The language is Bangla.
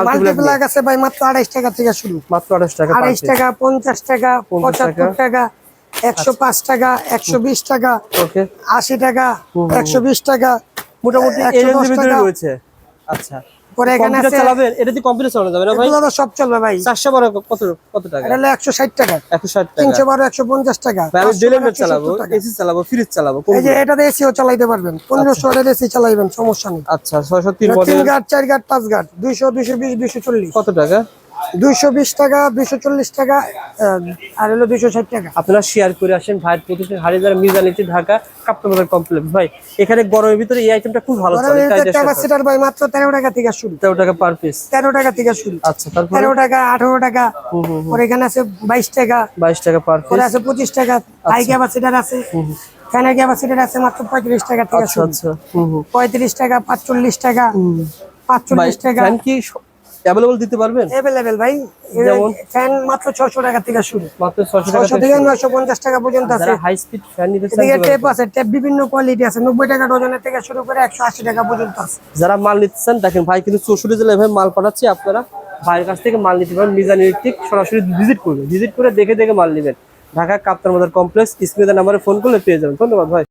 মাল্টিপ্লাগ আছে ভাই মাত্র 28 টাকা থেকে শুরু। মাত্র 28 টাকা, 28 টাকা, 50 টাকা, 75 টাকা, 105 টাকা, 120 টাকা, ওকে 80 টাকা, 120 টাকা, মোটামুটি এই রেঞ্জের ভিতরে রয়েছে। আচ্ছা, পরে এখানে আছে চালাবেন, এটা দিয়ে কম্পিউটার চালানো যাবে না ভাই? এগুলো তো সব চলবে ভাই। 412 কত টাকা? এটা হলো 160 টাকা, 160 টাকা। 312 150 টাকা। ভাই আমি ডেলিভারি চালাবো, এসি চালাবো, ফ্রিজ চালাবো, এই যে এটাতে এসিও চালাতে পারবেন, 1500 ওয়াটের এসি চালাবেন, সমস্যা নেই। আচ্ছা 603 মডেল, 3 গার্ড 4 গার্ড 5 গার্ড 200 220 240। কত টাকা? 220 টাকা, 240 টাকা, আর হলো 260 টাকা। আপনারা শেয়ার করে আসেন ভাইয়ের প্রতিষ্ঠান হাড়িদার মিজানিটি ঢাকা কাপ্তান বাজার কমপ্লেক্স। ভাই এখানে গরমের ভিতরে এই আইটেমটা খুব ভালো চলে। ক্যাপাসিটর ভাই মাত্র 13 টাকা থেকে শুরু। 13 টাকা পার পিস, 13 টাকা থেকে শুরু। আচ্ছা তারপর 13 টাকা, 18 টাকা, পরে এখানে আছে 22 টাকা, 22 টাকা পার পরে পিস, আছে 25 টাকা। হাই ক্যাপাসিটর আছে, ফ্যানের ক্যাপাসিটর আছে মাত্র 35 টাকা থেকে আচ্ছা শুরু। আচ্ছা 35 টাকা, 45 টাকা, 45 টাকা। ফ্যান কি अवेलेबल দিতে পারবেন? अवेलेबल ভাই, যেমন ফ্যান মাত্র 600 টাকা থেকে শুরু। মাত্র 600 টাকা 600 থেকে 950 টাকা পর্যন্ত আছে। যারা হাই স্পিড ফ্যান নিতে চান, এদিকে টেপ আছে, টেপ বিভিন্ন কোয়ালিটি আছে, 90 টাকা ডজনের থেকে শুরু করে 180 টাকা পর্যন্ত আছে। যারা মাল নিতে চান দেখেন ভাই কিন্তু 64 জেলায় ভাই মাল পাঠাচ্ছে, আপনারা ভাইয়ের কাছ থেকে মাল নিতে পারেন। মিজান ইলেকট্রিক সরাসরি ভিজিট করবেন, ভিজিট করে দেখে দেখে মাল নেবেন। ঢাকা কাপ্তান বাজার কমপ্লেক্স, স্ক্রিনে নাম্বারে ফোন করলে পেয়ে যাবেন। ধন্যবাদ ভাই।